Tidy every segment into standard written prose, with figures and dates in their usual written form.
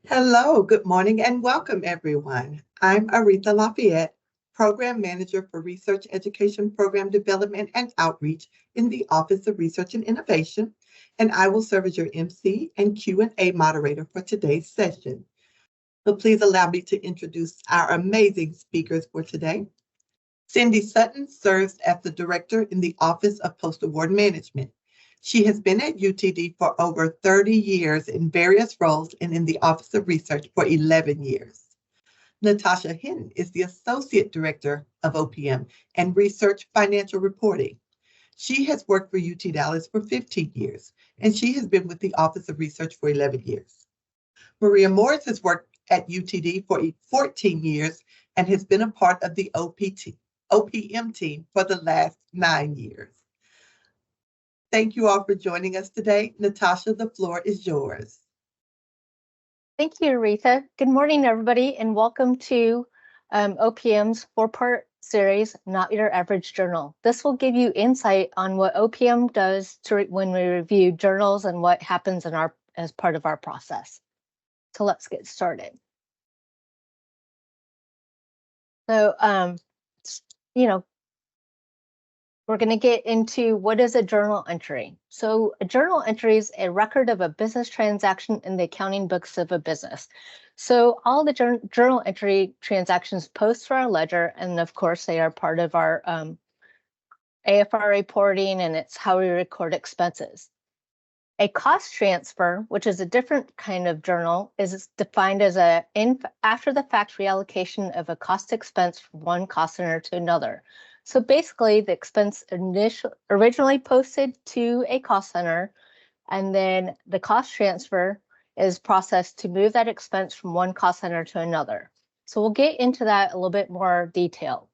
Hello, good morning, and welcome everyone. I'm Aretha Lafayette, Program Manager for Research Education Program Development and Outreach in the Office of Research and Innovation, and I will serve as your MC and Q&A moderator for today's session. So please allow me to introduce our amazing speakers for today. Cindy Sutton serves as the Director in the Office of Post-Award Management. She has been at UTD for over 30 years in various roles and in the Office of Research for 11 years. Natasha Hinton is the Associate Director of OPM and Research Financial Reporting. She has worked for UT Dallas for 15 years, and she has been with the Office of Research for 11 years. Maria Morris has worked at UTD for 14 years and has been a part of the OPM team for the last 9 years. Thank you all for joining us today. Natasha, the floor is yours. Thank you, Aretha. Good morning, everybody, and welcome to OPM's four-part series, Not Your Average Journal. This will give you insight on what OPM does when we review journals and what happens as part of our process. So let's get started. So, we're going to get into what is a journal entry. So a journal entry is a record of a business transaction in the accounting books of a business. So all the journal entry transactions post to our ledger, and of course they are part of our AFR reporting, and it's how we record expenses. A cost transfer, which is a different kind of journal, is defined as after the fact reallocation of a cost expense from one cost center to another. So basically, the expense originally posted to a cost center, and then the cost transfer is processed to move that expense from one cost center to another. So we'll get into that a little bit more detailed.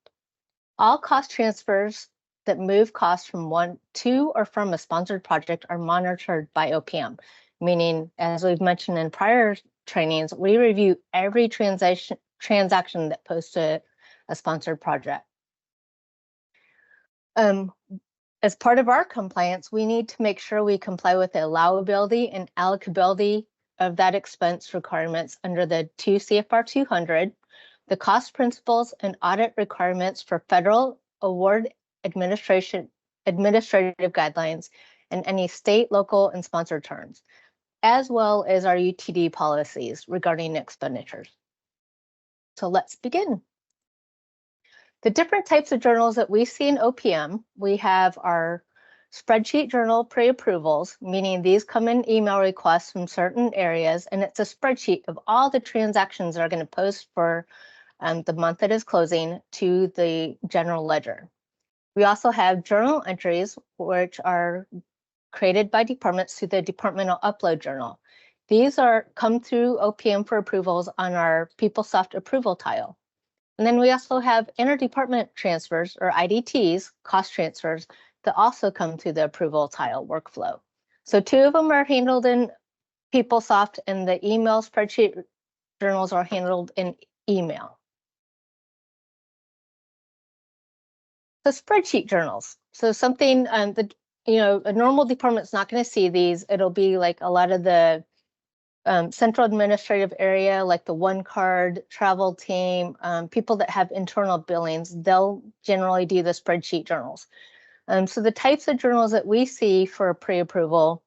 All cost transfers that move costs from one to or from a sponsored project are monitored by OPM, meaning, as we've mentioned in prior trainings, we review every transaction that posts to a sponsored project. As part of our compliance, we need to make sure we comply with the allowability and allocability of that expense requirements under the 2 CFR 200, the cost principles and audit requirements for federal award administrative guidelines, and any state, local, and sponsor terms, as well as our UTD policies regarding expenditures. So let's begin. The different types of journals that we see in OPM, we have our spreadsheet journal pre-approvals, meaning these come in email requests from certain areas, and it's a spreadsheet of all the transactions that are going to post for the month that is closing to the general ledger. We also have journal entries, which are created by departments through the departmental upload journal. These come through OPM for approvals on our PeopleSoft approval tile. And then we also have interdepartment transfers, or IDTs, cost transfers, that also come through the approval tile workflow. So 2 of them are handled in PeopleSoft, and the email spreadsheet journals are handled in email. So spreadsheet journals. So something that, a normal department's not going to see these. It'll be like a lot of the central administrative area, like the one card travel team, people that have internal billings, they'll generally do the spreadsheet journals. So the types of journals that we see for pre-approval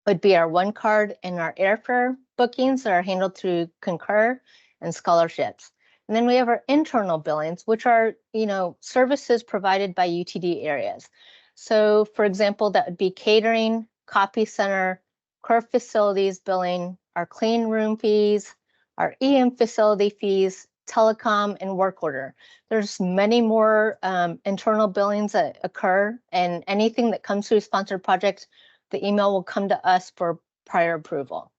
would be our one card and our airfare bookings that are handled through Concur and scholarships. And then we have our internal billings, which are, services provided by UTD areas. So for example, that would be catering, copy center, core facilities billing, our clean room fees, our EM facility fees, telecom, and work order. There's many more internal billings that occur, and anything that comes through sponsored projects, the email will come to us for prior approval.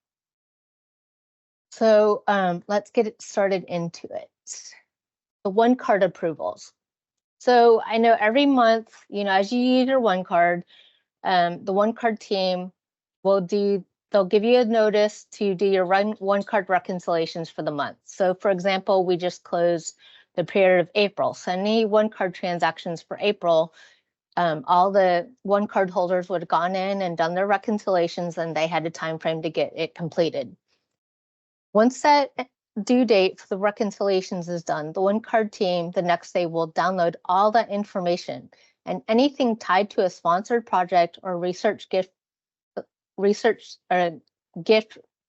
So let's get it started into it. The one card approvals. So I know every month, as you use your one card, the one card team they'll give you a notice to do your one card reconciliations for the month. So for example, we just closed the period of April. So any one card transactions for April, all the one card holders would have gone in and done their reconciliations, and they had a time frame to get it completed. Once that due date for the reconciliations is done, the one-card team the next day will download all that information, and anything tied to a sponsored project or gift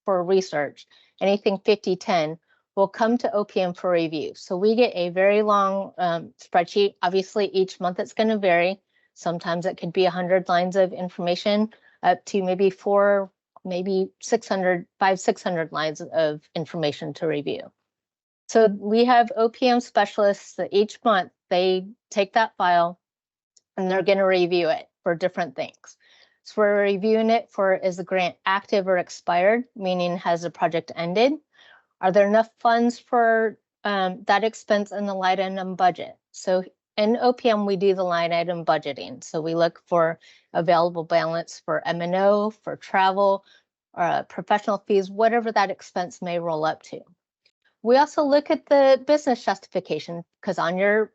for research, anything 50/10, will come to OPM for review. So we get a very long spreadsheet. Obviously, each month it's going to vary. Sometimes it could be 100 lines of information up to maybe 600 lines of information to review. So we have OPM specialists that each month they take that file and they're going to review it for different things. So we're reviewing it for, is the grant active or expired, meaning has the project ended? Are there enough funds for that expense in the line item budget? So in OPM, we do the line item budgeting. So we look for available balance for M&O, for travel, professional fees, whatever that expense may roll up to. We also look at the business justification, because on your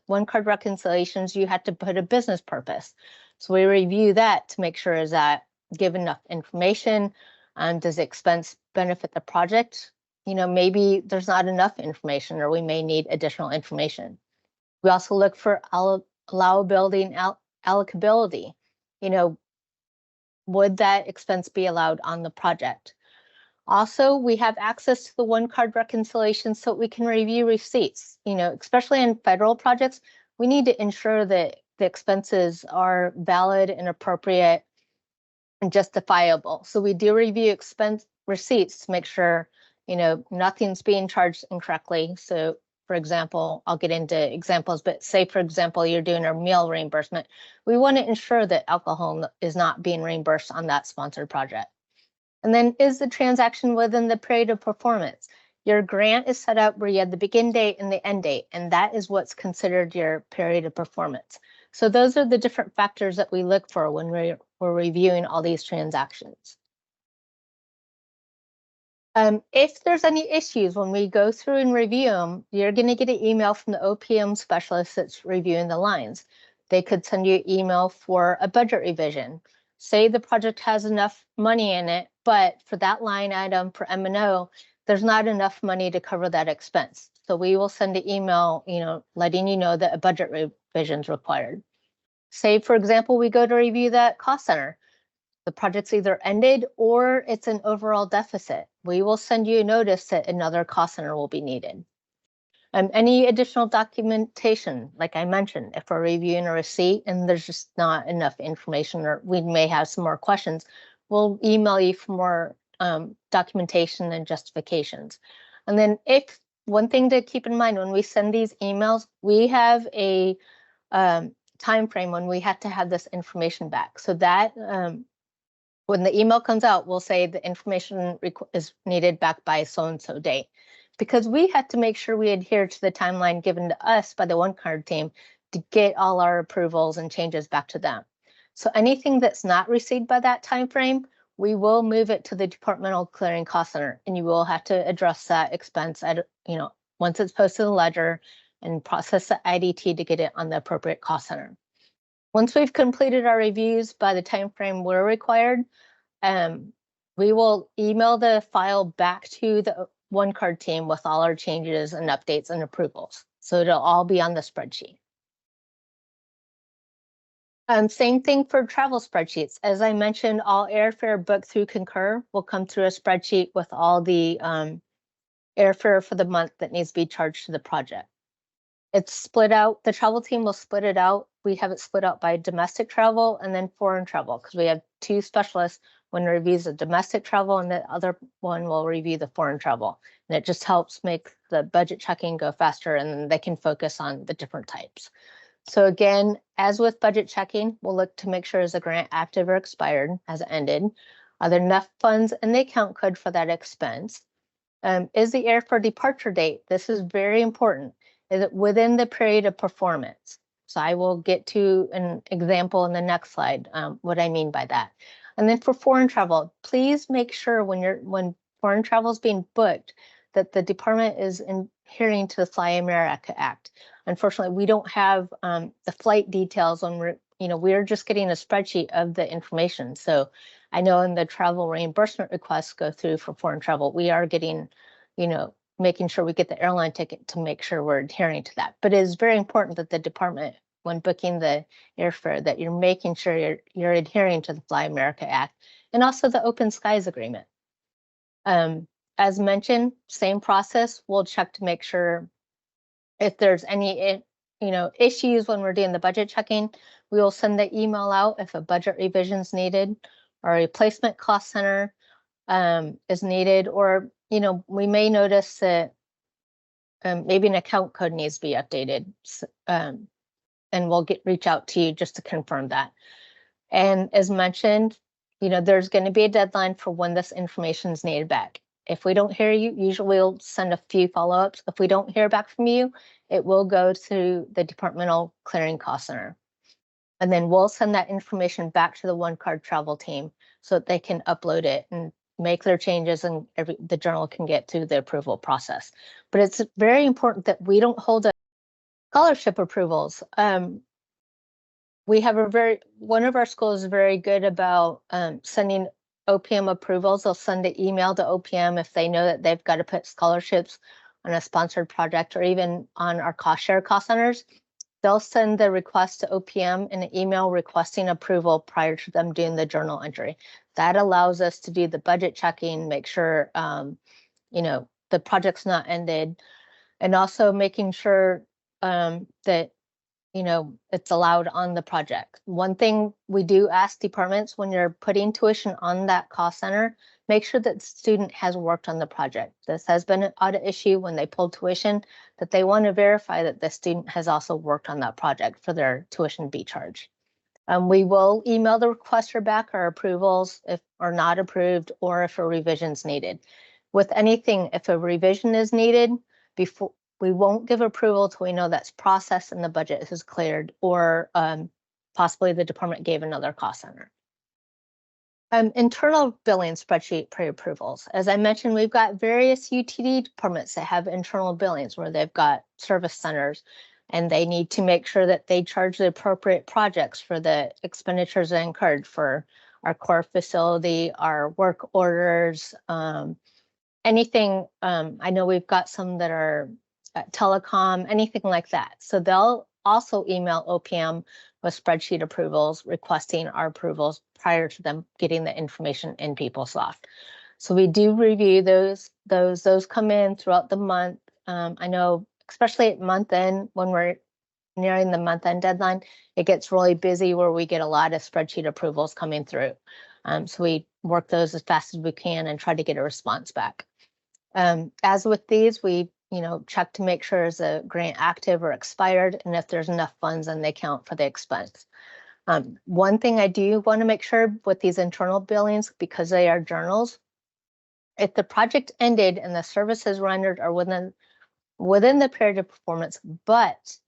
one-card reconciliations, you have to put a business purpose. So we review that to make sure, is that give enough information? Does the expense benefit the project? Maybe there's not enough information, or we may need additional information. We also look for allowability and allocability. Would that expense be allowed on the project? Also, we have access to the one-card reconciliation so we can review receipts. Especially in federal projects, we need to ensure that the expenses are valid and appropriate and justifiable. So we do review expense receipts to make sure, nothing's being charged incorrectly. So for example, I'll get into examples, but say, for example, you're doing a meal reimbursement. We want to ensure that alcohol is not being reimbursed on that sponsored project. And then, is the transaction within the period of performance? Your grant is set up where you have the begin date and the end date, and that is what's considered your period of performance. So those are the different factors that we look for when we're reviewing all these transactions. If there's any issues when we go through and review them, you're going to get an email from the OPM specialist that's reviewing the lines. They could send you an email for a budget revision. Say the project has enough money in it, but for that line item for M&O, there's not enough money to cover that expense. So we will send an email, letting you know that a budget revision is required. Say, for example, we go to review that cost center. The project's either ended or it's an overall deficit. We will send you a notice that another cost center will be needed. Any additional documentation, like I mentioned, if we're reviewing a receipt and there's just not enough information, or we may have some more questions, we'll email you for more documentation and justifications. And then one thing to keep in mind when we send these emails, we have a time frame when we have to have this information back. So that when the email comes out, we'll say the information is needed back by so-and-so date, because we had to make sure we adhere to the timeline given to us by the one-card team to get all our approvals and changes back to them. So anything that's not received by that time frame, we will move it to the departmental clearing cost center, and you will have to address that expense at, once it's posted in the ledger, and process the IDT to get it on the appropriate cost center. Once we've completed our reviews by the time frame we're required, we will email the file back to the one-card team with all our changes and updates and approvals. So it'll all be on the spreadsheet. Same thing for travel spreadsheets. As I mentioned, all airfare booked through Concur will come through a spreadsheet with all the airfare for the month that needs to be charged to the project. It's split out. The travel team will split it out. We have it split out by domestic travel and then foreign travel, because we have two specialists. One reviews the domestic travel and the other one will review the foreign travel. And it just helps make the budget checking go faster, and then they can focus on the different types. So again, as with budget checking, we'll look to make sure is the grant active or expired, has it ended? Are there enough funds in the account code for that expense? Is the airfare departure date? This is very important. Is it within the period of performance? So I will get to an example in the next slide, what I mean by that. And then for foreign travel, please make sure when foreign travel is being booked that the department is adhering to the Fly America Act. Unfortunately, we don't have the flight details when we're we're just getting a spreadsheet of the information. So I know in the travel reimbursement requests go through for foreign travel, we are getting, making sure we get the airline ticket to make sure we're adhering to that. But it is very important that the department, when booking the airfare, that you're making sure you're adhering to the Fly America Act and also the Open Skies Agreement. As mentioned, same process. We'll check to make sure if there's any issues when we're doing the budget checking. We will send the email out if a budget revision is needed or a replacement cost center is needed, or we may notice that maybe an account code needs to be updated, and we'll reach out to you just to confirm that. And as mentioned, there's going to be a deadline for when this information is needed back. If we don't hear you, usually we'll send a few follow-ups. If we don't hear back from you, it will go to the Departmental Clearing Cost Center. And then we'll send that information back to the One Card Travel team so that they can upload it and make their changes, and the journal can get through the approval process. But it's very important that we don't hold up scholarship approvals. We have one of our schools is very good about sending OPM approvals. They'll send an email to OPM if they know that they've got to put scholarships on a sponsored project or even on our cost share cost centers. They'll send the request to OPM in an email requesting approval prior to them doing the journal entry. That allows us to do the budget checking, make sure the project's not ended, and also making sure that it's allowed on the project. One thing we do ask departments when you're putting tuition on that cost center, make sure that the student has worked on the project. This has been an audit issue when they pull tuition, that they want to verify that the student has also worked on that project for their tuition B charge. We will email the requester back our approvals if are not approved or if a revision is needed. With anything, if a revision is needed, we won't give approval till we know that's processed and the budget is cleared, or possibly the department gave another cost center. Internal billing spreadsheet pre-approvals. As I mentioned, we've got various UTD departments that have internal billings where they've got service centers, and they need to make sure that they charge the appropriate projects for the expenditures incurred for our core facility, our work orders, anything. I know we've got some that are telecom, anything like that. So they'll also email OPM with spreadsheet approvals, requesting our approvals prior to them getting the information in PeopleSoft. So we do review those. Those come in throughout the month. I know, especially at month end, when we're nearing the month end deadline, it gets really busy where we get a lot of spreadsheet approvals coming through. So we work those as fast as we can and try to get a response back. As with these, we check to make sure is a grant active or expired, and if there's enough funds in the account for the expense. One thing I do want to make sure with these internal billings, because they are journals, if the project ended and the services rendered are within the period of performance, but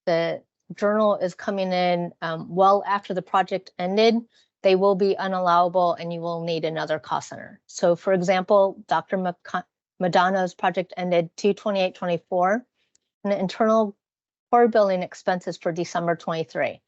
the journal is coming in well after the project ended, they will be unallowable and you will need another cost center. So for example, Dr. Madonna's project ended 2/28/24, and the internal core billing expenses for December 23.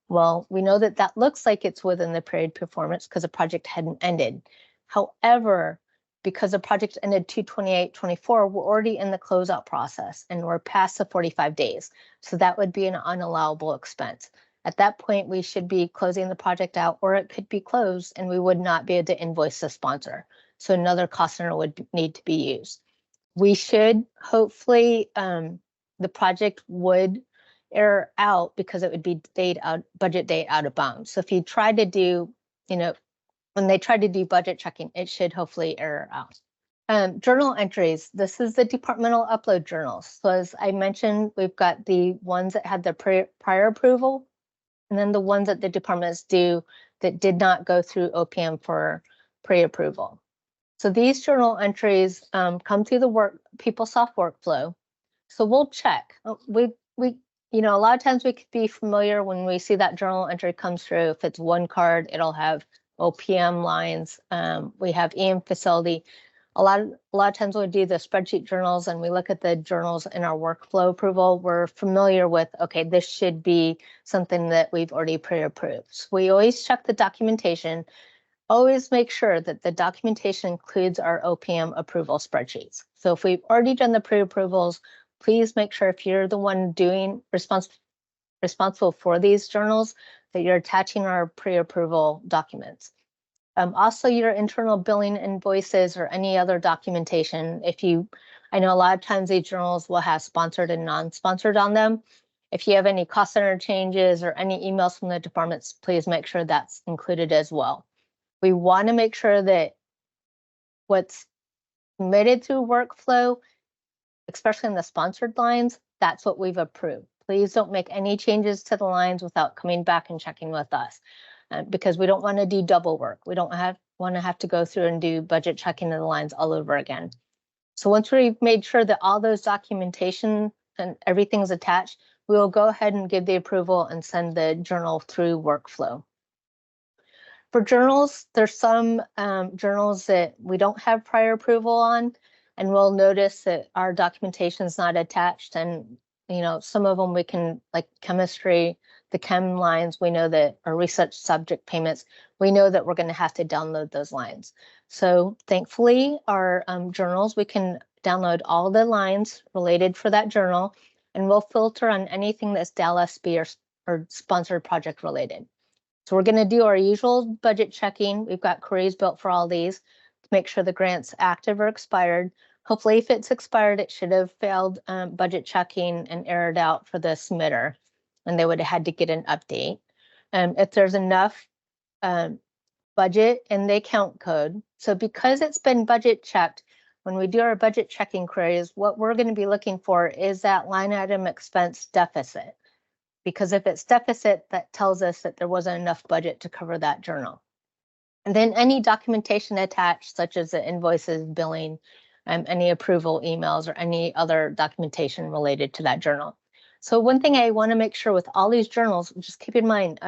Well, we know that that looks like it's within the period performance because the project hadn't ended. However, because the project ended 2/28/24, we're already in the closeout process and we're past the 45 days. So that would be an unallowable expense. At that point, we should be closing the project out, or it could be closed and we would not be able to invoice the sponsor. So another cost center would need to be used. We should hopefully, the project would error out because it would be budget date out of bounds. So if you try to do, when they try to do budget checking, it should hopefully error out. Journal entries. This is the departmental upload journals. So as I mentioned, we've got the ones that had the prior approval, and then the ones that the departments do that did not go through OPM for pre-approval. So these journal entries come through the PeopleSoft workflow. So we'll check. We a lot of times we could be familiar when we see that journal entry comes through. If it's one card, it'll have OPM lines. We have EM facility. A lot of times when we do the spreadsheet journals and we look at the journals in our workflow approval, we're familiar with, okay, this should be something that we've already pre-approved. So we always check the documentation, always make sure that the documentation includes our OPM approval spreadsheets. So if we've already done the pre-approvals, please make sure if you're the one doing responsible for these journals, that you're attaching our pre-approval documents. Also, your internal billing invoices or any other documentation. I know a lot of times these journals will have sponsored and non-sponsored on them. If you have any cost center changes or any emails from the departments, please make sure that's included as well. We want to make sure that what's submitted through workflow, especially in the sponsored lines, that's what we've approved. Please don't make any changes to the lines without coming back and checking with us, because we don't want to do double work. We don't want to have to go through and do budget checking of the lines all over again. So once we've made sure that all those documentation and everything's attached, we will go ahead and give the approval and send the journal through workflow. For journals, there's some journals that we don't have prior approval on, and we'll notice that our documentation is not attached. And some of them we can, like chemistry, the chem lines, we know that our research subject payments, we know that we're going to have to download those lines. So thankfully, our journals, we can download all the lines related for that journal, and we'll filter on anything that's DAL-SB or sponsored project related. So we're going to do our usual budget checking. We've got queries built for all these to make sure the grant's active or expired. Hopefully, if it's expired, it should have failed budget checking and errored out for the submitter, and they would have had to get an update. If there's enough budget in the account code, so because it's been budget checked, when we do our budget checking queries, what we're going to be looking for is that line item expense deficit. Because if it's deficit, that tells us that there wasn't enough budget to cover that journal. And then any documentation attached, such as the invoices, billing, any approval emails, or any other documentation related to that journal. So one thing I want to make sure with all these journals, just keep in mind,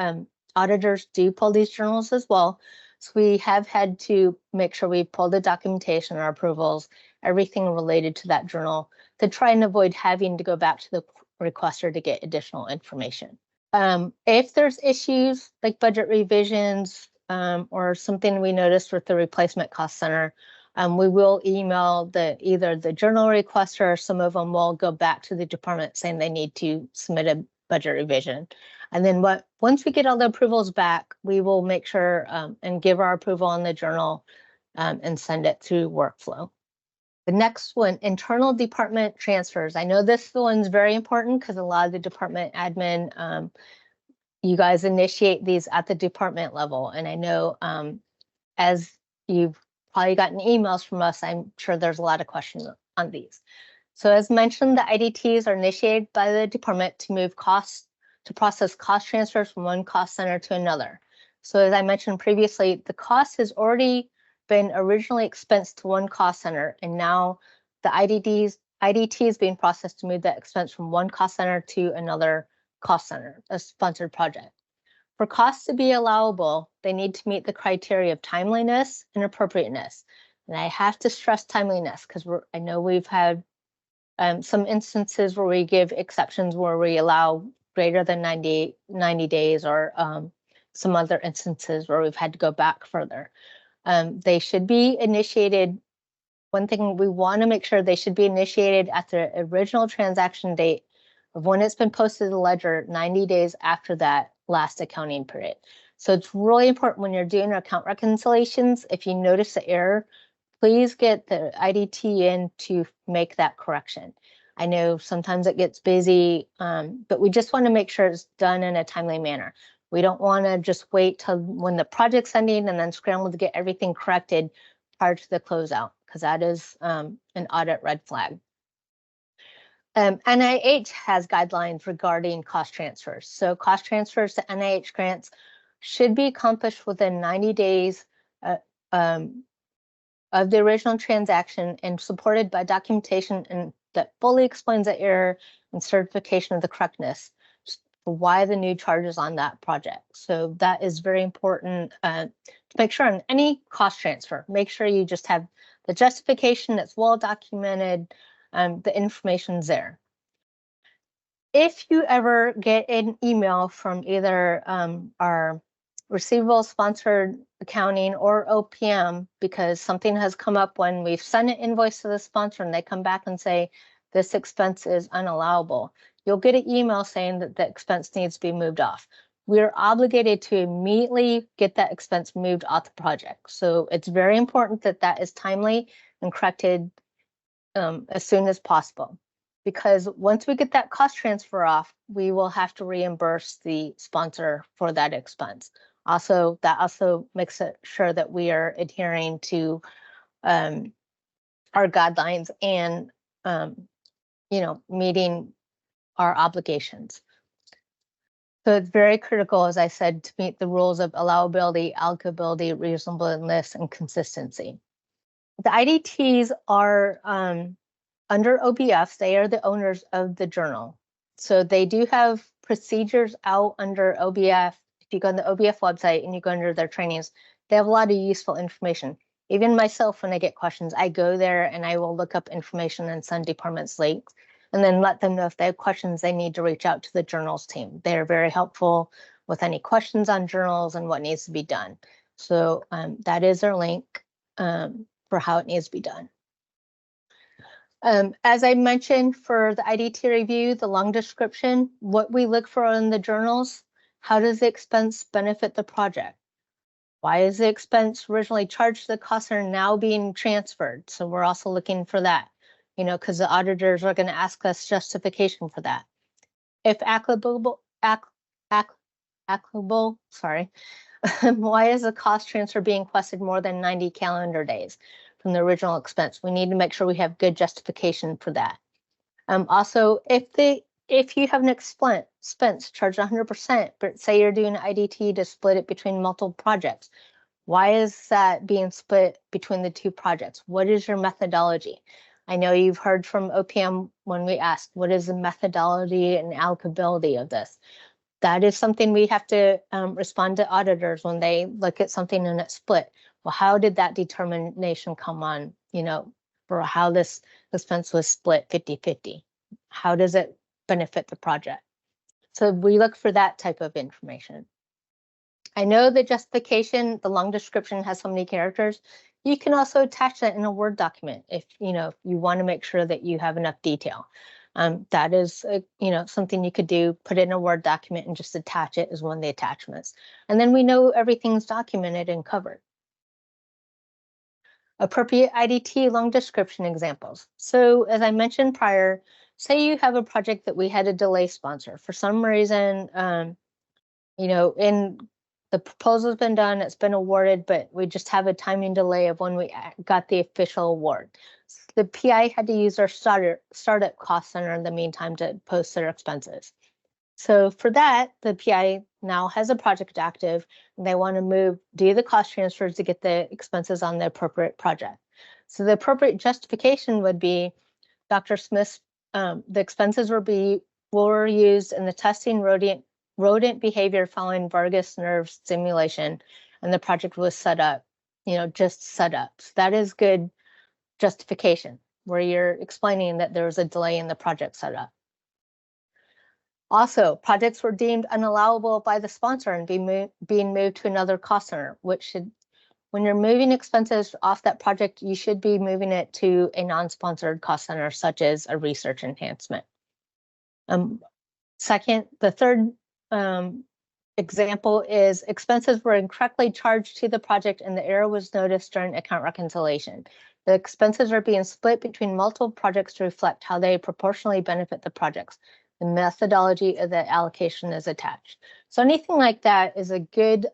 auditors do pull these journals as well. So we have had to make sure we pull the documentation, our approvals, everything related to that journal to try and avoid having to go back to the requester to get additional information. If there's issues like budget revisions or something we noticed with the replacement cost center, we will email either the journal requester, or some of them will go back to the department saying they need to submit a budget revision. And then once we get all the approvals back, we will make sure and give our approval on the journal and send it through workflow. The next one, internal department transfers. I know this one's very important because a lot of the department admin, you guys initiate these at the department level. And I know as you've probably gotten emails from us, I'm sure there's a lot of questions on these. So as mentioned, the IDTs are initiated by the department to process cost transfers from one cost center to another. So as I mentioned previously, the cost has already been originally expensed to one cost center, and now the IDT is being processed to move that expense from one cost center to another cost center, a sponsored project. For costs to be allowable, they need to meet the criteria of timeliness and appropriateness. And I have to stress timeliness because I know we've had some instances where we give exceptions where we allow greater than 90 days, or some other instances where we've had to go back further. They should be initiated. One thing we want to make sure they should be initiated at the original transaction date of when it's been posted to the ledger 90 days after that last accounting period. So it's really important when you're doing your account reconciliations, if you notice an error, please get the IDT in to make that correction. I know sometimes it gets busy, but we just want to make sure it's done in a timely manner. We don't want to just wait till when the project's ending and then scramble to get everything corrected prior to the closeout, because that is an audit red flag. NIH has guidelines regarding cost transfers. So cost transfers to NIH grants should be accomplished within 90 days of the original transaction and supported by documentation that fully explains the error and certification of the correctness, why the new charges on that project. So that is very important to make sure on any cost transfer, make sure you just have The justification that's well documented, the information's there. If you ever get an email from either our receivable sponsored accounting or OPM because something has come up when we've sent an invoice to the sponsor and they come back and say this expense is unallowable, you'll get an email saying that the expense needs to be moved off. We're obligated to immediately get that expense moved off the project. So it's very important that that is timely and corrected as soon as possible. Because once we get that cost transfer off, we will have to reimburse the sponsor for that expense. Also, that also makes it sure that we are adhering to our guidelines and meeting our obligations. So it's very critical, as I said, to meet the rules of allowability, allocability, reasonableness, and consistency. The IDTs are under OBF, they are the owners of the journal. So they do have procedures out under OBF. If you go on the OBF website and you go under their trainings, they have a lot of useful information. Even myself, when I get questions, I go there and I will look up information and send departments links and then let them know if they have questions, they need to reach out to the journals team. They're very helpful with any questions on journals and what needs to be done. So that is our link for how it needs to be done. As I mentioned for the IDT review, the long description, what we look for in the journals, how does the expense benefit the project? Why is the expense originally charged to the cost center now being transferred? So we're also looking for that, because the auditors are going to ask us justification for that. If applicable, sorry, why is the cost transfer being requested more than 90 calendar days from the original expense? We need to make sure we have good justification for that. Also, if you have an expense charged 100%, but say you're doing an IDT to split it between multiple projects, why is that being split between the two projects? What is your methodology? I know you've heard from OPM when we asked, what is the methodology and allocability of this? That is something we have to respond to auditors when they look at something and it's split. Well, how did that determination come on, for how this expense was split 50-50? How does it benefit the project? So we look for that type of information. I know the justification, the long description has so many characters. You can also attach that in a Word document if you want to make sure that you have enough detail. That is, something you could do, put it in a Word document and just attach it as one of the attachments. And then we know everything's documented and covered. Appropriate IDT long description examples. So as I mentioned prior, say you have a project that we had a delay sponsor. For some reason, in the proposal's been done, it's been awarded, but we just have a timing delay of when we got the official award. So the PI had to use our startup cost center in the meantime to post their expenses. So for that, the PI now has a project active and they want to do the cost transfers to get the expenses on the appropriate project. So the appropriate justification would be Dr. Smith's, the expenses were used in the testing rodent behavior following vagus nerve stimulation, and the project was set up, just set up. So that is good justification where you're explaining that there was a delay in the project setup. Also, projects were deemed unallowable by the sponsor and being moved to another cost center, when you're moving expenses off that project, you should be moving it to a non-sponsored cost center, such as a research enhancement. Second, the third example is expenses were incorrectly charged to the project and the error was noticed during account reconciliation. The expenses are being split between multiple projects to reflect how they proportionally benefit the projects. The methodology of the allocation is attached. So anything like that is a good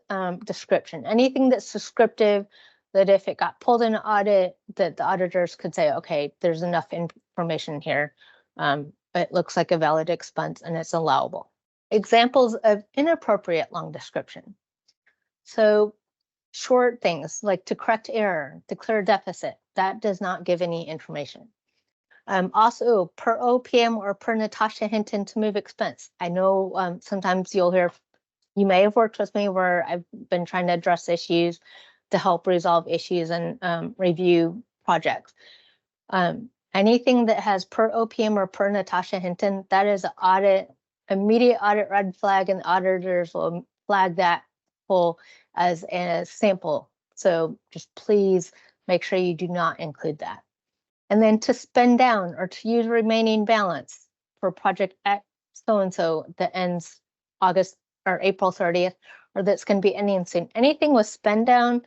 description. Anything that's descriptive that if it got pulled in an audit, that the auditors could say, okay, there's enough information here. It looks like a valid expense and it's allowable. Examples of inappropriate long description. So short things like to correct error, declare deficit, that does not give any information. Also, per OPM or per Natasha Hinton to move expense. I know sometimes you may have worked with me where I've been trying to address issues to help resolve issues and review projects. Anything that has per OPM or per Natasha Hinton, that is an immediate audit red flag, and auditors will flag that pull as a sample. So just please make sure you do not include that. And then to spend down or to use remaining balance for project X so-and-so that ends August or April 30th, or that's going to be ending soon. Anything with spend down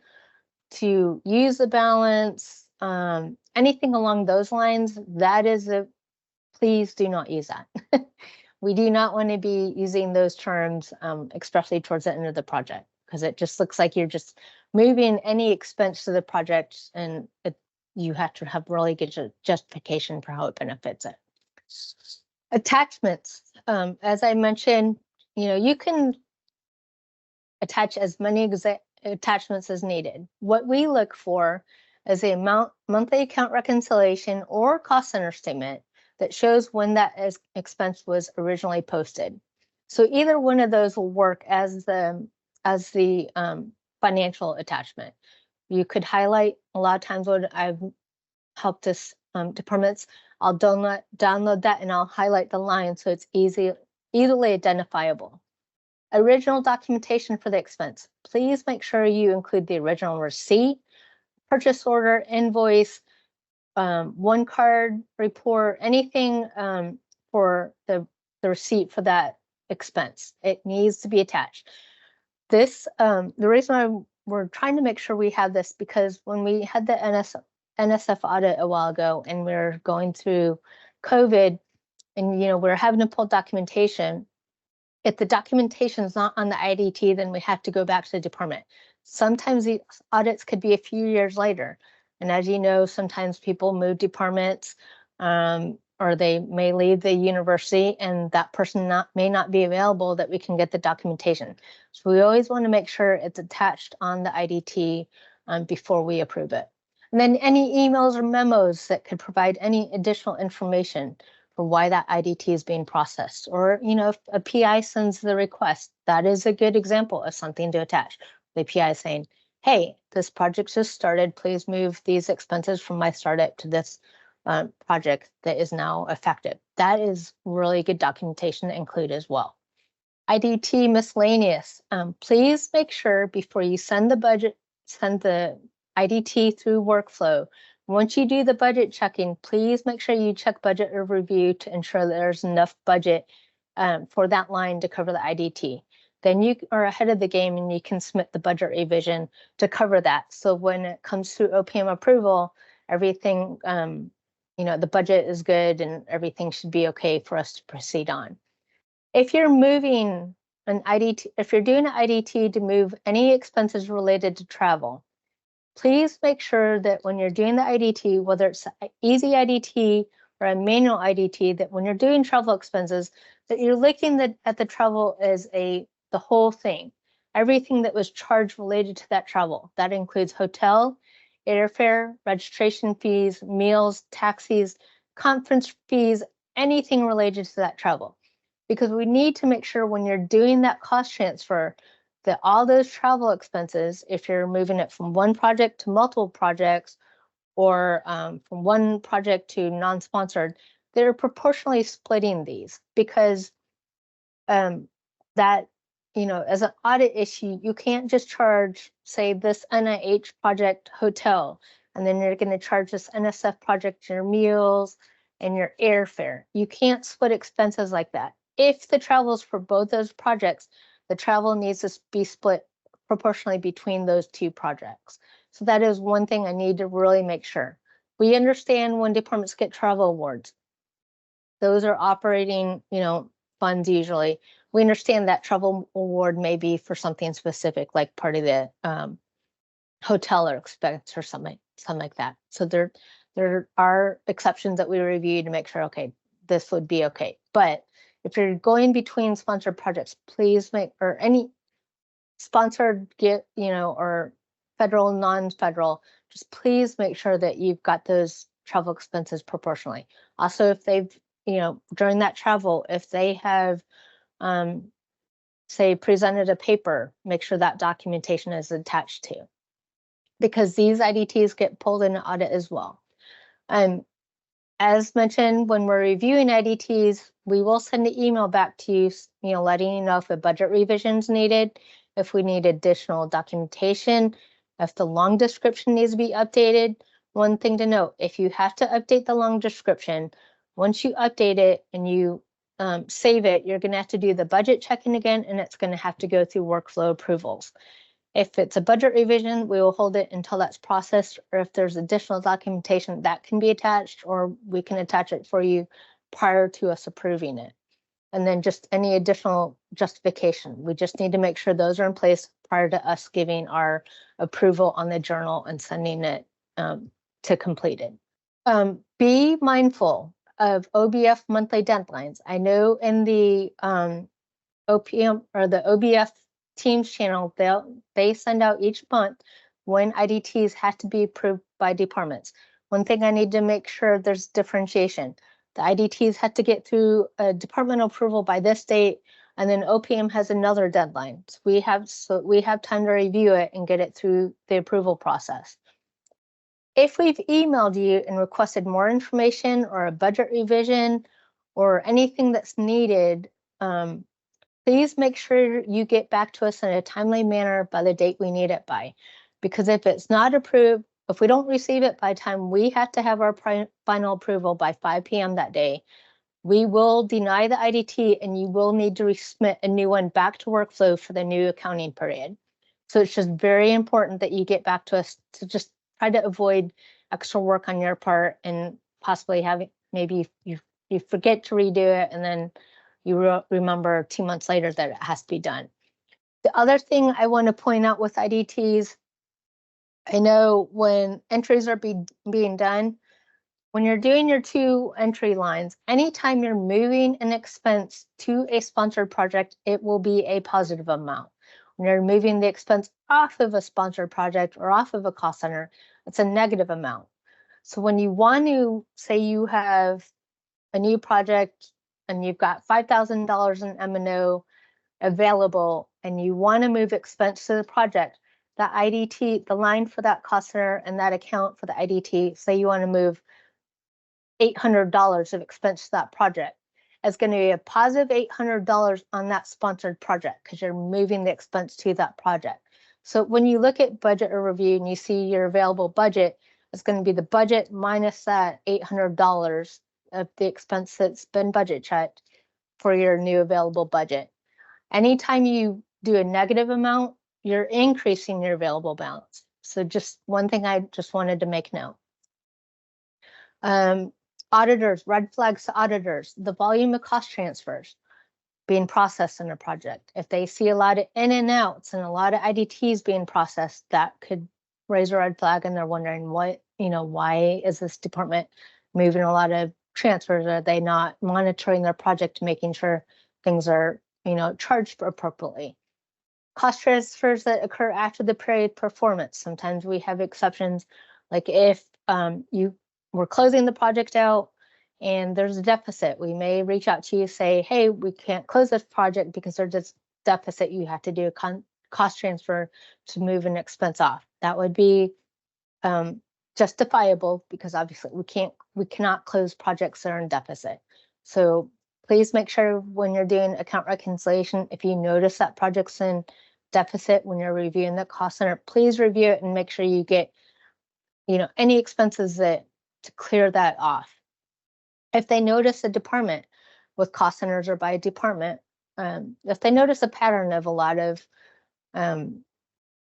to use the balance, anything along those lines, that is please do not use that. We do not want to be using those terms, especially towards the end of the project, because it just looks like you're just moving any expense to the project, and you have to have really good justification for how it benefits it. Attachments, as I mentioned, you can attach as many attachments as needed. What we look for is a monthly account reconciliation or cost center statement that shows when that expense was originally posted. So either one of those will work as the financial attachment. You could highlight, a lot of times when I've helped this departments, I'll download that and I'll highlight the line so it's easily identifiable. Original documentation for the expense. Please make sure you include the original receipt, purchase order, invoice, one card report, anything for the receipt for that expense. It needs to be attached. This, the reason we're trying to make sure we have this, because when we had the NSF audit a while ago and we we're going through COVID and we're having to pull documentation, if the documentation is not on the IDT, then we have to go back to the department. Sometimes the audits could be a few years later. And as you know, sometimes people move departments or they may leave the university and that person may not be available that we can get the documentation. So we always want to make sure it's attached on the IDT before we approve it. And then any emails or memos that could provide any additional information for why that IDT is being processed. Or, if a PI sends the request, that is a good example of something to attach. The PI saying, hey, this project just started, please move these expenses from my startup to this project that is now effective. That is really good documentation to include as well. IDT miscellaneous. Please make sure before you send the IDT through workflow. Once you do the budget checking, please make sure you check budget review to ensure that there's enough budget for that line to cover the IDT. Then you are ahead of the game and you can submit the budget revision to cover that. So when it comes through OPM approval, everything, the budget is good and everything should be okay for us to proceed on. If you're moving an IDT, if you're doing an IDT to move any expenses related to travel, please make sure that when you're doing the IDT, whether it's an easy IDT or a manual IDT, that when you're doing travel expenses, that you're looking at the travel as the whole thing, everything that was charged related to that travel. That includes hotel, airfare, registration fees, meals, taxis, conference fees, anything related to that travel. Because we need to make sure when you're doing that cost transfer, that all those travel expenses, if you're moving it from one project to multiple projects or from one project to non-sponsored, they're proportionally splitting these, because that, as an audit issue, you can't just charge, say, this NIH project hotel, and then you're going to charge this NSF project your meals and your airfare. You can't split expenses like that. If the travel is for both those projects, the travel needs to be split proportionally between those two projects. So that is one thing I need to really make sure. We understand when departments get travel awards. Those are operating, funds usually. We understand that travel award may be for something specific, like part of the hotel or expense or something like that. So there are exceptions that we review to make sure, okay, this would be okay. But if you're going between sponsored projects, please or any sponsored or federal, non-federal, just please make sure that you've got those travel expenses proportionally. Also, if they've, during that travel, if they have, say, presented a paper, make sure that documentation is attached to. because these IDTs get pulled in an audit as well. As mentioned, when we're reviewing IDTs, we will send an email back to you, letting you know if a budget revision is needed, if we need additional documentation, if the long description needs to be updated. One thing to note, if you have to update the long description, once you update it and you save it, you're going to have to do the budget checking again, and it's going to have to go through workflow approvals. If it's a budget revision, we will hold it until that's processed, or if there's additional documentation that can be attached, or we can attach it for you prior to us approving it. And then just any additional justification. We just need to make sure those are in place prior to us giving our approval on the journal and sending it to completed. Be mindful of OBF monthly deadlines. I know in the OPM or the OBF Teams channel, they send out each month when IDTs have to be approved by departments. One thing I need to make sure there's differentiation. The IDTs have to get through a departmental approval by this date, and then OPM has another deadline. So we have time to review it and get it through the approval process. If we've emailed you and requested more information or a budget revision or anything that's needed, please make sure you get back to us in a timely manner by the date we need it by. Because if it's not approved, if we don't receive it by time we have to have our final approval by 5 p.m. that day, we will deny the IDT and you will need to resubmit a new one back to workflow for the new accounting period. So it's just very important that you get back to us to just try to avoid extra work on your part and possibly having, maybe you forget to redo it and then you remember 2 months later that it has to be done. The other thing I want to point out with IDTs, I know when entries are being done, when you're doing your 2 entry lines, anytime you're moving an expense to a sponsored project, it will be a positive amount. When you're moving the expense off of a sponsored project or off of a cost center, it's a negative amount. So when you want to say you have a new project and you've got $5,000 in M&O available and you want to move expense to the project, the IDT, the line for that cost center and that account for the IDT, say you want to move $800 of expense to that project, it's going to be a positive $800 on that sponsored project because you're moving the expense to that project. So when you look at budget or review and you see your available budget, it's going to be the budget minus that $800 of the expense that's been budget checked for your new available budget. Anytime you do a negative amount, you're increasing your available balance. So just one thing I just wanted to make note. Auditors, red flags to auditors, the volume of cost transfers being processed in a project. If they see a lot of in and outs and a lot of IDTs being processed, that could raise a red flag and they're wondering why is this department moving a lot of transfers? Are they not monitoring their project, making sure things are, charged appropriately? Cost transfers that occur after the period performance. Sometimes we have exceptions, like if we're closing the project out and there's a deficit, we may reach out to you, say, hey, we can't close this project because there's this deficit. You have to do a cost transfer to move an expense off. That would be justifiable because obviously we cannot close projects that are in deficit. So please make sure when you're doing account reconciliation, if you notice that project's in deficit when you're reviewing the cost center, please review it and make sure you get, any expenses to clear that off. If they notice a department with cost centers or by department, if they notice a pattern of a lot of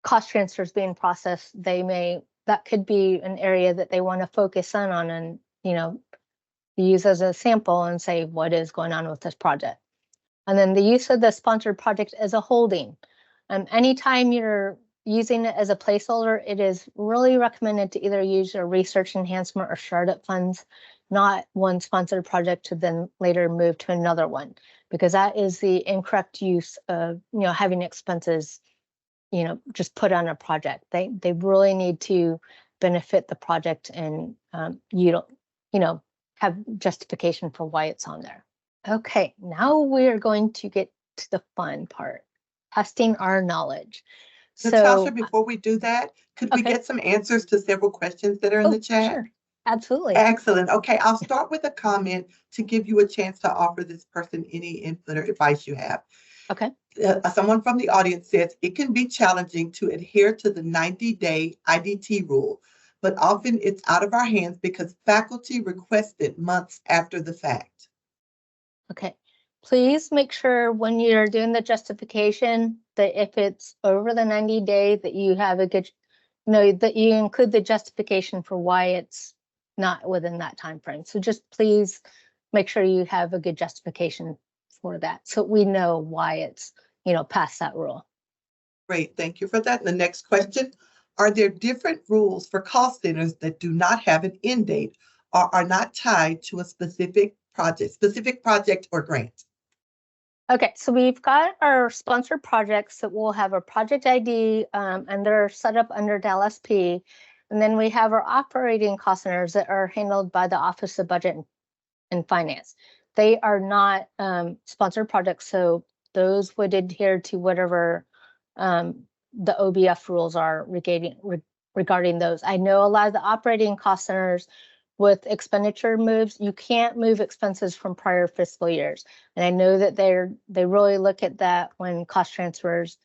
cost transfers being processed, that could be an area that they want to focus on and, use as a sample and say, what is going on with this project? And then the use of the sponsored project as a holding. Anytime you're using it as a placeholder, it is really recommended to either use your research enhancement or startup funds, not one sponsored project to then later move to another one, because that is the incorrect use of, having expenses, just put on a project. They really need to benefit the project and you don't, have justification for why it's on there. Okay, now we're going to get to the fun part, testing our knowledge. Natasha, So, before we do that, could we okay. get some answers to several questions that are in the Oh, chat? sure. Absolutely. Excellent. Okay, I'll start with a comment to give you a chance to offer this person any input or advice you have. Okay. Someone from the audience says it can be challenging to adhere to the 90-day IDT rule, but often it's out of our hands because faculty request it months after the fact. Okay. Please make sure when you're doing the justification that if it's over the 90-day that you have a good, that you include the justification for why it's not within that time frame. So just please make sure you have a good justification for that so we know why it's, past that rule. Great, thank you for that. The next question, are there different rules for call centers that do not have an end date or are not tied to a specific project or grant? Okay, so we've got our sponsored projects that will have a project ID and they're set up under the LSP. And then we have our operating cost centers that are handled by the Office of Budget and Finance. They are not sponsored projects, so those would adhere to whatever the OBF rules are regarding those. I know a lot of the operating cost centers with expenditure moves, you can't move expenses from prior fiscal years. And I know that they really look at that when cost transfers,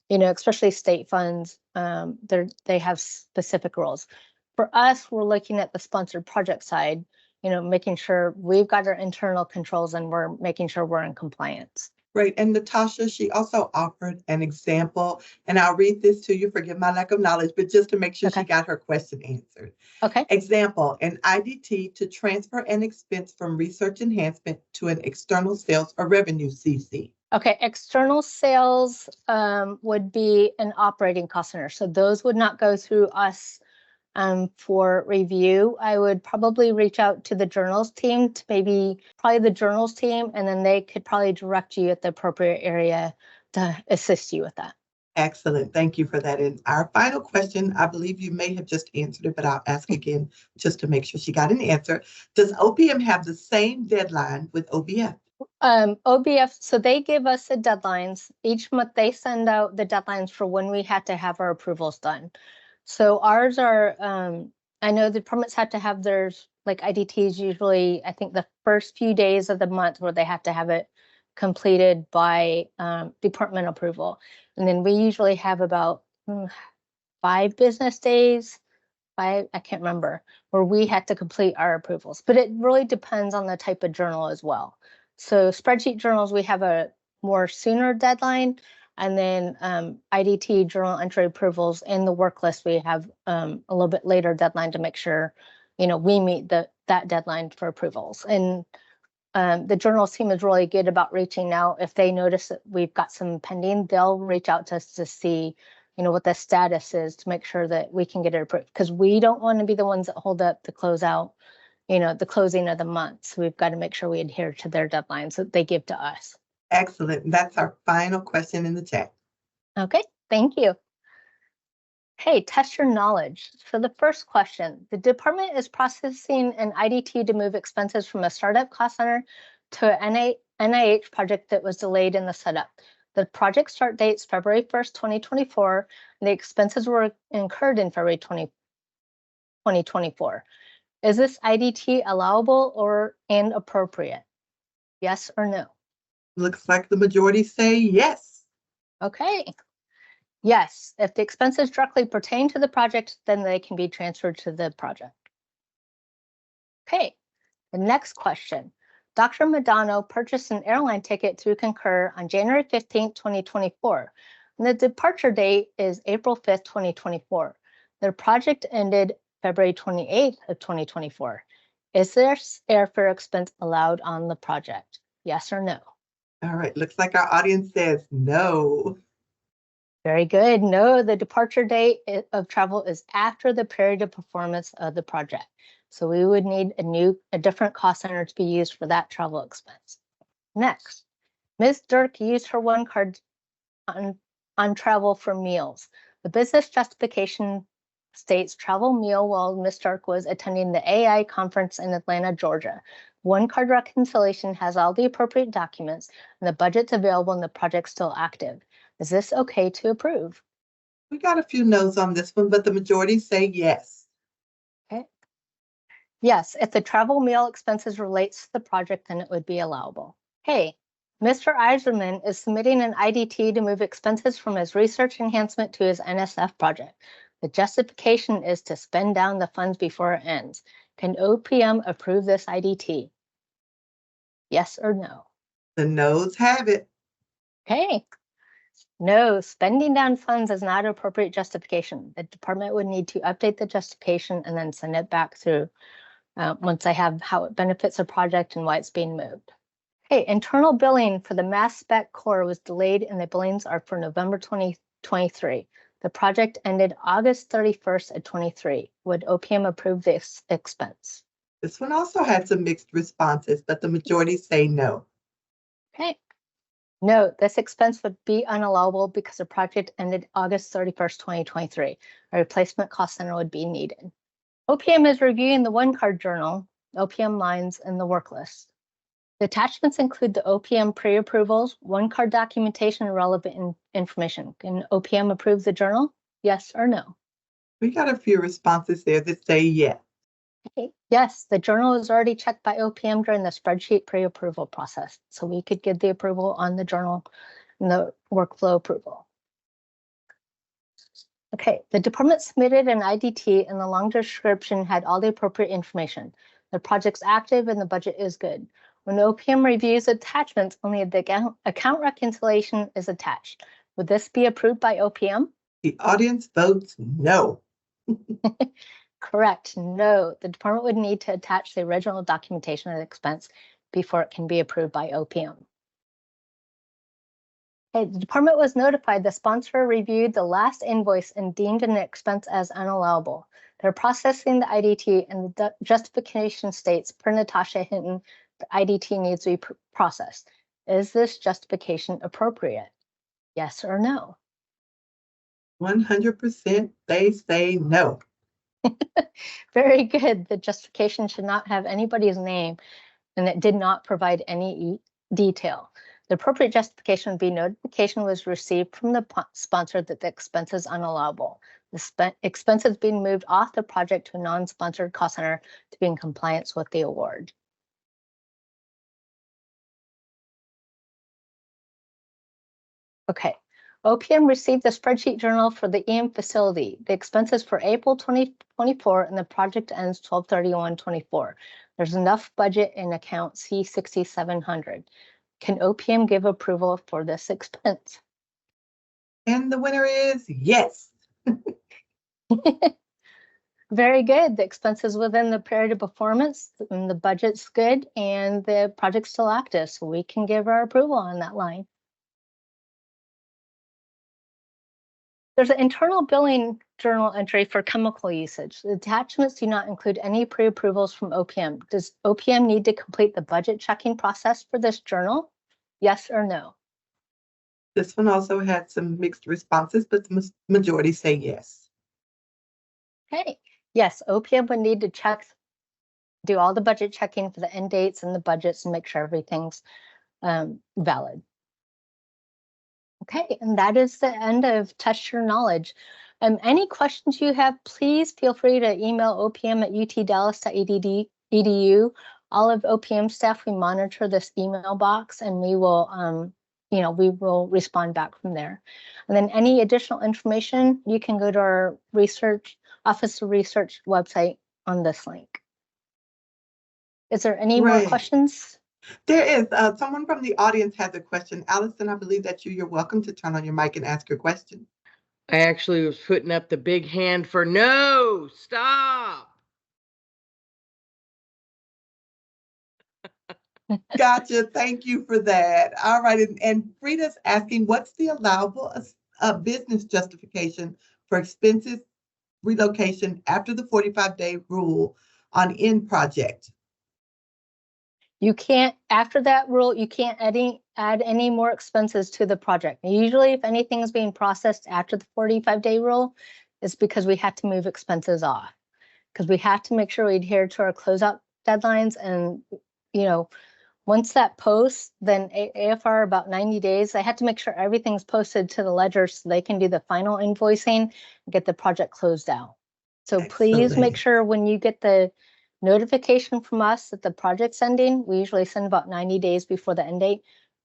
especially state funds, they have specific rules. For us, we're looking at the sponsored project side, making sure we've got our internal controls and we're making sure we're in compliance. Great. And Natasha, she also offered an example, and I'll read this to you. Forgive my lack of knowledge, but just to make sure she Okay. got her question answered. Okay. Example, an IDT to transfer an expense from research enhancement to an external sales or revenue CC. Okay, external sales would be an operating cost center. So those would not go through us for review. I would probably reach out to the journals team, probably the journals team, and then they could probably direct you at the appropriate area to assist you with that. Excellent. Thank you for that. And our final question, I believe you may have just answered it, but I'll ask again just to make sure she got an answer. Does OPM have the same deadline with OBF? OBF, so they give us the deadlines. Each month they send out the deadlines for when we had to have our approvals done. So ours are, I know the departments had to have theirs, like IDTs usually, I think the first few days of the month where they have to have it completed by department approval. And then we usually have about 5 business days, I can't remember, where we had to complete our approvals. But it really depends on the type of journal as well. So spreadsheet journals, we have a more sooner deadline. And then IDT journal entry approvals in the work list, we have a little bit later deadline to make sure, we meet that deadline for approvals. And the journals team is really good about reaching out. If they notice that we've got some pending, they'll reach out to us to see, what the status is to make sure that we can get it approved. Because we don't want to be the ones that hold up the closeout, the closing of the month. So we've got to make sure we adhere to their deadlines that they give to us. Excellent. That's our final question in the chat. Okay, thank you. Hey, test your knowledge. For the first question, the department is processing an IDT to move expenses from a startup cost center to an NIH project that was delayed in the setup. The project start date is February 1st, 2024, and the expenses were incurred in February 2024. Is this IDT allowable and appropriate? Yes or no? Looks like the majority say yes. Okay. Yes, if the expenses directly pertain to the project, then they can be transferred to the project. Okay, the next question. Dr. Madano purchased an airline ticket through Concur on January 15, 2024. And the departure date is April 5th, 2024. The project ended February 28th of 2024. Is this airfare expense allowed on the project? Yes or no? All right, looks like our audience says no. Very good. No, the departure date of travel is after the period of performance of the project. So we would need a different cost center to be used for that travel expense. Next, Ms. Dirk used her one card on travel for meals. The business justification states travel meal while Ms. Dirk was attending the AI conference in Atlanta, Georgia. One card reconciliation has all the appropriate documents and the budget's available and the project's still active. Is this okay to approve? We got a few no's on this one, but the majority say yes. Okay. Yes, if the travel meal expenses relates to the project, then it would be allowable. Hey, Mr. Eiserman is submitting an IDT to move expenses from his research enhancement to his NSF project. The justification is to spend down the funds before it ends. Can OPM approve this IDT? Yes or no? The no's have it. Okay. No, spending down funds is not appropriate justification. The department would need to update the justification and then send it back through once I have how it benefits the project and why it's being moved. Okay, internal billing for the mass spec core was delayed and the billings are for November 2023. The project ended August 31st at 23. Would OPM approve this expense? This one also had some mixed responses, but the majority say no. Okay. No, this expense would be unallowable because the project ended August 31st, 2023. A replacement cost center would be needed. OPM is reviewing the one-card journal, OPM lines, and the work list. The attachments include the OPM pre-approvals, one-card documentation, and relevant information. Can OPM approve the journal? Yes or no? We got a few responses there that say yes. Okay. Yes, the journal is already checked by OPM during the spreadsheet pre-approval process. So we could give the approval on the journal and the workflow approval. Okay, the department submitted an IDT and the long description had all the appropriate information. The project's active and the budget is good. When OPM reviews attachments, only the account reconciliation is attached. Would this be approved by OPM? The audience votes no. Correct, no. The department would need to attach the original documentation of the expense before it can be approved by OPM. Okay, the department was notified the sponsor reviewed the last invoice and deemed an expense as unallowable. They're processing the IDT and the justification states, per Natasha Hinton, the IDT needs to be processed. Is this justification appropriate? Yes or no? 100% they say no. Very good. The justification should not have anybody's name and it did not provide any detail. The appropriate justification would be notification was received from the sponsor that the expense is unallowable. The expense is being moved off the project to a non-sponsored cost center to be in compliance with the award. Okay, OPM received the spreadsheet journal for the EM facility. The expenses for April 2024 and the project ends 12/31/24. There's enough budget in account C6700. Can OPM give approval for this expense? And the winner is yes. Very good. The expense is within the period of performance and the budget's good and the project's still active. So we can give our approval on that line. There's an internal billing journal entry for chemical usage. The attachments do not include any pre-approvals from OPM. Does OPM need to complete the budget checking process for this journal? Yes or no? This one also had some mixed responses, but the majority say yes. Okay. Yes, OPM would need to do all the budget checking for the end dates and the budgets and make sure everything's valid. Okay, and that is the end of Test Your Knowledge. Any questions you have, please feel free to email opm@utdallas.edu. All of OPM staff, we monitor this email box and we will, we will respond back from there. And then any additional information, you can go to our Office of Research website on this link. Is there any more questions? There is. Someone from the audience has a question. Allison, I believe that you're welcome to turn on your mic and ask your question. I actually was putting up the big hand for no, stop. Gotcha. Thank you for that. All right. And Frida's asking, what's the allowable business justification for expenses relocation after the 45-day rule on end project? You can't, after that rule, you can't add any more expenses to the project. Usually if anything is being processed after the 45-day rule, it's because we have to move expenses off. Because we have to make sure we adhere to our closeout deadlines and, Once that posts, then AFR about 90 days, I had to make sure everything's posted to the ledger so they can do the final invoicing and get the project closed out. So please make Excellent. sure when you get the notification from us that the project's ending, we usually send about 90 days before the end date.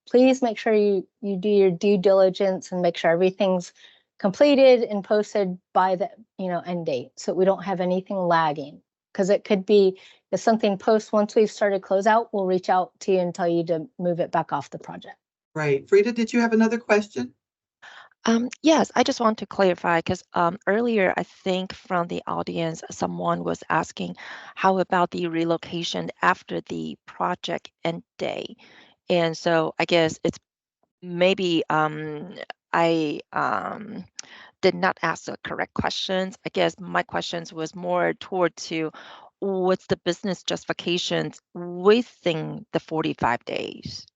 Please make sure you do your due diligence and make sure everything's completed and posted by the end date, so we don't have anything lagging. Because it could be if something posts once we've started closeout, we'll reach out to you and tell you to move it back off the project. Right. Frida, did you have another question? Yes, I just want to clarify because earlier I think from the audience someone was asking how about the relocation after the project end day, and so I guess it's maybe I did not ask the correct questions. I guess my questions was more toward to what's the business justifications within the 45 days.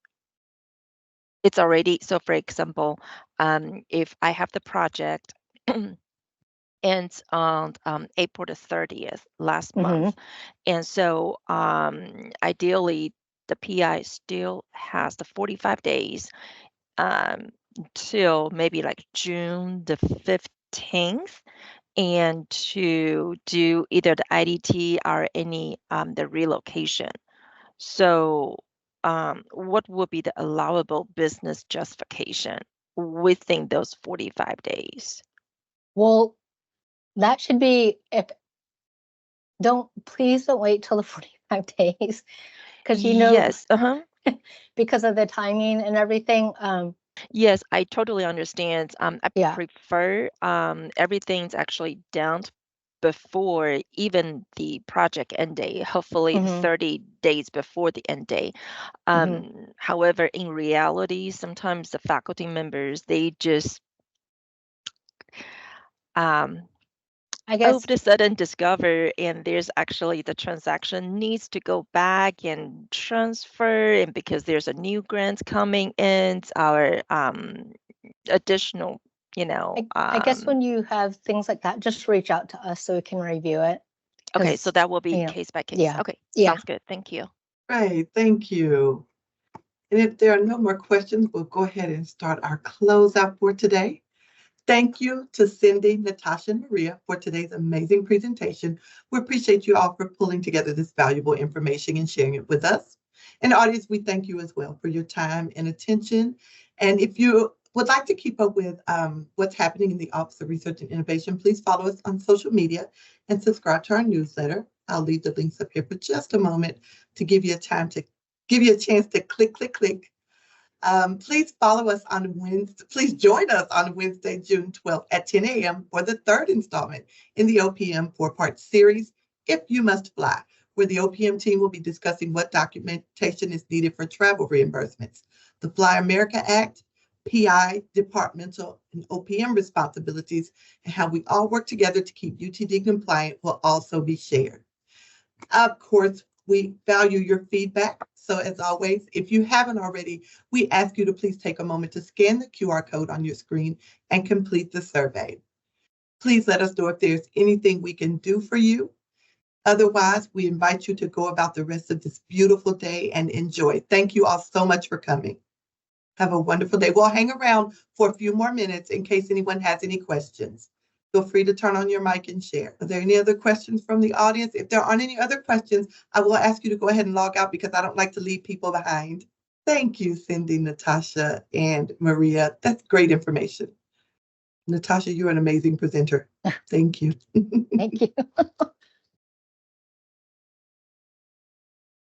It's already, so for example, if I have the project ends on April the 30th last month, and so ideally the PI still has the 45 days till maybe like June the 15th, and to do either the IDT or any the relocation. So what would be the allowable business justification within those 45 days? Well, that should be please don't wait till the 45 days because Yes, because of the timing and everything. Yes, I totally understand. I Yeah. prefer everything's actually done before even the project end date, hopefully 30 days before the end date. However, in reality, sometimes the faculty members, they just I guess all of a sudden discover and there's actually the transaction needs to go back and transfer, and because there's a new grant coming in, our additional, I guess when you have things like that, just reach out to us so we can review it. okay, so that will be case by case. Yeah. Okay, Yeah. sounds good. Thank you. Right. Thank you. And if there are no more questions, we'll go ahead and start our closeout for today. Thank you to Cindy, Natasha, and Maria for today's amazing presentation. We appreciate you all for pulling together this valuable information and sharing it with us. And audience, we thank you as well for your time and attention. And if you would like to keep up with what's happening in the Office of Research and Innovation, please follow us on social media and subscribe to our newsletter. I'll leave the links up here for just a moment to give you a chance to click. Please follow us on Wednesday. Please join us on Wednesday, June 12th at 10 a.m. for the third installment in the OPM four-part series, If You Must Fly, where the OPM team will be discussing what documentation is needed for travel reimbursements, the Fly America Act, PI, departmental, and OPM responsibilities, and how we all work together to keep UTD compliant will also be shared. Of course, we value your feedback. So as always, if you haven't already, we ask you to please take a moment to scan the QR code on your screen and complete the survey. Please let us know if there's anything we can do for you. Otherwise, we invite you to go about the rest of this beautiful day and enjoy. Thank you all so much for coming. Have a wonderful day. We'll hang around for a few more minutes in case anyone has any questions. Feel free to turn on your mic and share. Are there any other questions from the audience? If there aren't any other questions, I will ask you to go ahead and log out because I don't like to leave people behind. Thank you, Cindy, Natasha, and Maria. That's great information. Natasha, you're an amazing presenter. Thank you. Thank you.